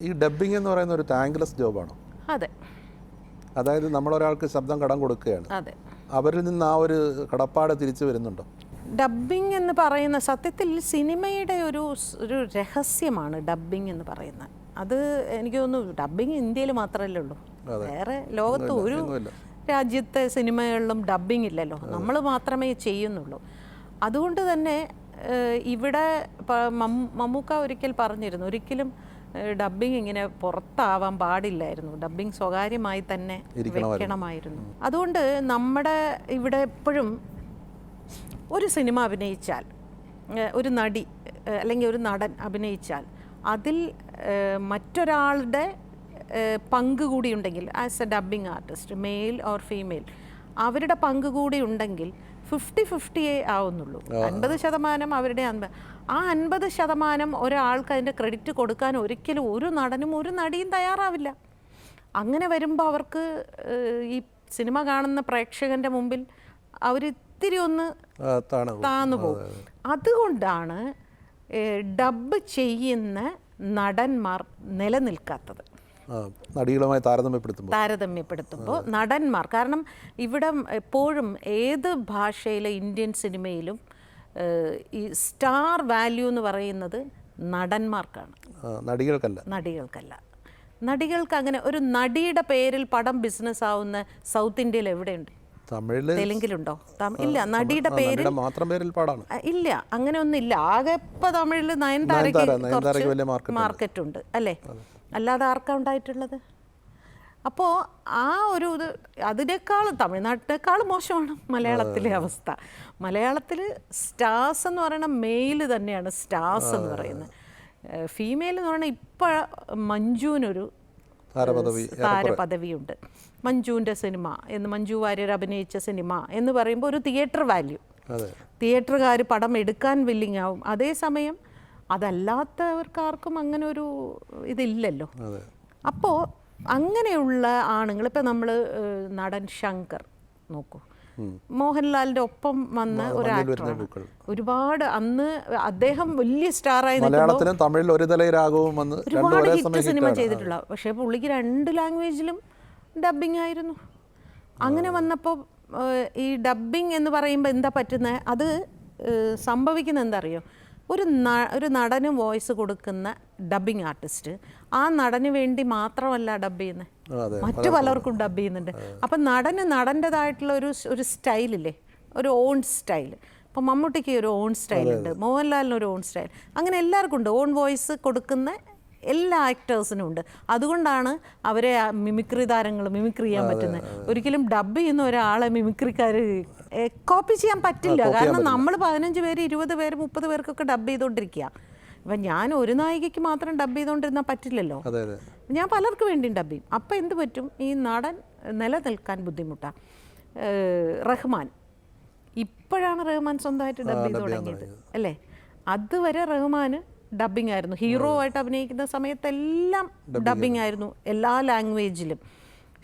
ഈ ഡബ്ബിംഗ് എന്ന് പറയുന്ന ഒരു താങ്ക്ലെസ് ജോബാണോ? അതെ. അതായത് നമ്മളൊരാൾക്ക് ശബ്ദം കടം കൊടുക്കുകയാണ്, അതെ. അവരിൽ നിന്ന് ആ ഒരു കടപ്പാട് തിരിച്ചു വരുന്നുണ്ടോ? ഡബ്ബിംഗ് എന്ന് പറയുന്ന സത്യത്തിൽ സിനിമയുടെ ഒരു രഹസ്യമാണ് ഡബ്ബിംഗ് എന്ന് പറയുന്നത്. അത് എനിക്ക് തോന്നുന്നു ഡബ്ബിംഗ് ഇന്ത്യയിൽ മാത്രമല്ലേ ഉള്ളൂ, വേറെ ലോകത്ത് ഒരു രാജ്യത്തെ സിനിമകളിലും ഡബ്ബിംഗ് ഇല്ലല്ലോ, നമ്മൾ മാത്രമേ ചെയ്യുന്നുള്ളൂ. അതുകൊണ്ട് തന്നെ ഇവിടെ മമ്മൂക്ക ഒരിക്കൽ പറഞ്ഞിരുന്നു, ഒരിക്കലും ഡബ്ബിംഗ് ഇങ്ങനെ പുറത്താവാൻ പാടില്ലായിരുന്നു, ഡബ്ബിംഗ് സ്വകാര്യമായി തന്നെ വെക്കണമായിരുന്നു. അതുകൊണ്ട് നമ്മുടെ ഇവിടെ എപ്പോഴും ഒരു സിനിമ അഭിനയിച്ചാൽ, ഒരു നടി അല്ലെങ്കിൽ ഒരു നടൻ അഭിനയിച്ചാൽ അതിൽ മറ്റൊരാളുടെ പങ്ക് കൂടി ഉണ്ടെങ്കിൽ, as A dubbing artist male or female, അവരുടെ പങ്ക് കൂടി ഉണ്ടെങ്കിൽ 50-50 ആവുന്നുള്ളൂ. 50% അവരുടെ ആ 50% ഒരാൾക്ക് അതിൻ്റെ ക്രെഡിറ്റ് കൊടുക്കാൻ ഒരിക്കലും ഒരു നടനും ഒരു നടിയും തയ്യാറാവില്ല. അങ്ങനെ വരുമ്പോൾ അവർക്ക് ഈ സിനിമ കാണുന്ന പ്രേക്ഷകൻ്റെ മുമ്പിൽ അവരിത്തിരി ഒന്ന് താന്നു പോകും. അതുകൊണ്ടാണ് ഡബ്ബ് ചെയ്യുന്ന നടന്മാർ നിലനിൽക്കാത്തത്. നടികളുമായി താരതമ്യപ്പെടുത്തുമ്പോൾ നടന്മാർ, കാരണം ഇവിടെ എപ്പോഴും ഏത് ഭാഷയിലെ ഇന്ത്യൻ സിനിമയിലും ഈ സ്റ്റാർ വാല്യൂ എന്ന് പറയുന്നത് നടന്മാർക്കാണ്, നടികൾക്കല്ല. നടികൾക്ക് അങ്ങനെ ഒരു നടിയുടെ പേരിൽ പടം ബിസിനസ് ആവുന്ന സൗത്ത് ഇന്ത്യയിൽ എവിടെയുണ്ട്? തെലുങ്കിലുണ്ടോ? ഇല്ല. നടിയുടെ പേരിൽ ഇല്ല, അങ്ങനെ ഒന്നും ഇല്ല. ആകെ ഇപ്പം തമിഴിൽ നയൻതാരയ്ക്ക് മാർക്കറ്റ് ഉണ്ട് അല്ലേ, അല്ലാതെ ആർക്കാ ഉണ്ടായിട്ടുള്ളത്? അപ്പോൾ ആ ഒരു ഇത് അതിനേക്കാളും തമിഴ്നാട്ടിനേക്കാളും മോശമാണ് മലയാളത്തിലെ അവസ്ഥ. മലയാളത്തിൽ സ്റ്റാർസ് എന്ന് പറയുന്ന മെയിൽ തന്നെയാണ് സ്റ്റാർസ് എന്ന് പറയുന്നത്. ഫീമെയിൽ എന്ന് പറയുന്നത് ഇപ്പോൾ മഞ്ജുവിനൊരു താരപദവിയുണ്ട്. മഞ്ജുവിൻ്റെ സിനിമ എന്ന്, മഞ്ജു വാര്യർ അഭിനയിച്ച സിനിമ എന്ന് പറയുമ്പോൾ ഒരു തിയേറ്റർ വാല്യൂ, തിയേറ്ററുകാർ പടം എടുക്കാൻ വില്ലിങ് ആവും. അതേസമയം അതല്ലാത്തവർക്കാർക്കും അങ്ങനെ ഒരു ഇതില്ലല്ലോ. അപ്പോൾ അങ്ങനെയുള്ള ആണുങ്ങൾ, ഇപ്പം നമ്മൾ നടൻ ശങ്കർ നോക്കൂ, മോഹൻലാലിൻ്റെ ഒപ്പം വന്ന ഒരു ആക്ടറാണ്. ഒരുപാട് അന്ന് അദ്ദേഹം വലിയ സ്റ്റാറായി ഒരുപാട് ഹിറ്റ് സിനിമ ചെയ്തിട്ടുള്ള, പക്ഷേ പുള്ളിക്ക് 2 ലാംഗ്വേജിലും ഡബ്ബിംഗ് ആയിരുന്നു. അങ്ങനെ വന്നപ്പോൾ ഈ ഡബ്ബിംഗ് എന്ന് പറയുമ്പോൾ എന്താ പറ്റുന്നത്, അത് സംഭവിക്കുന്നത് എന്താ അറിയോ? ഒരു നടന് വോയിസ് കൊടുക്കുന്ന ഡബ്ബിംഗ് ആർട്ടിസ്റ്റ് ആ നടന് വേണ്ടി മാത്രമല്ല ഡബ്ബ് ചെയ്യുന്നത്, മറ്റു പലർക്കും ഡബ്ബ് ചെയ്യുന്നുണ്ട്. അപ്പം നടൻ്റെതായിട്ടുള്ള ഒരു സ്റ്റൈലില്ലേ, ഒരു ഓൺ സ്റ്റൈൽ. ഇപ്പം മമ്മൂട്ടിക്ക് ഒരു ഓൺ സ്റ്റൈലുണ്ട്, മോഹൻലാലിന് ഒരു ഓൺ സ്റ്റൈൽ, അങ്ങനെ എല്ലാവർക്കും ഉണ്ട്. ഓൺ വോയിസ് കൊടുക്കുന്ന എല്ലാ ആക്ടേഴ്സിനും ഉണ്ട്. അതുകൊണ്ടാണ് അവരെ മിമിക്രി താരങ്ങൾ മിമിക്രി ചെയ്യാൻ പറ്റുന്നത്. ഒരിക്കലും ഡബ്ബ് ചെയ്യുന്ന ഒരാളെ മിമിക്രിക്കാർ കോപ്പി ചെയ്യാൻ പറ്റില്ല. കാരണം നമ്മൾ 15 പേര് 20 പേര് 30 പേർക്കൊക്കെ ഡബ്ബ് ചെയ്തുകൊണ്ടിരിക്കുക. ഇപ്പം ഞാൻ ഒരു നായികയ്ക്ക് മാത്രം ഡബ്ബ് ചെയ്തുകൊണ്ടിരുന്നാൽ പറ്റില്ലല്ലോ, ഞാൻ പലർക്ക് വേണ്ടിയും ഡബ്ബ് ചെയ്യും. അപ്പം എന്ത് പറ്റും, ഈ നടൻ നിലനിൽക്കാൻ ബുദ്ധിമുട്ടാണ്. റഹ്മാൻ, ഇപ്പോഴാണ് റഹ്മാൻ സ്വന്തമായിട്ട് ഡബ്ബ് ചെയ്ത് തുടങ്ങിയത് അല്ലേ? അതുവരെ റഹ്മാന് ഡബ്ബിംഗ് ആയിരുന്നു. ഹീറോ ആയിട്ട് അഭിനയിക്കുന്ന സമയത്തെല്ലാം ഡബ്ബിംഗ് ആയിരുന്നു, എല്ലാ ലാംഗ്വേജിലും.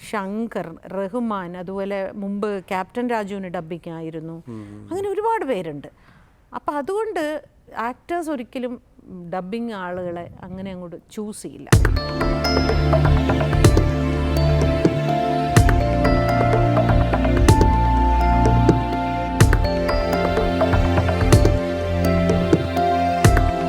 ശങ്കർ, റഹ്മാൻ, അതുപോലെ മുമ്പ് ക്യാപ്റ്റൻ രാജുവിന് ഡബ്ബിംഗ് ആയിരുന്നു. അങ്ങനെ ഒരുപാട് പേരുണ്ട്. അപ്പം അതുകൊണ്ട് ആക്ടേഴ്സ് ഒരിക്കലും ഡബ്ബിംഗ് ആളുകളെ അങ്ങനെ അങ്ങോട്ട് ചൂസ് ചെയ്യില്ല.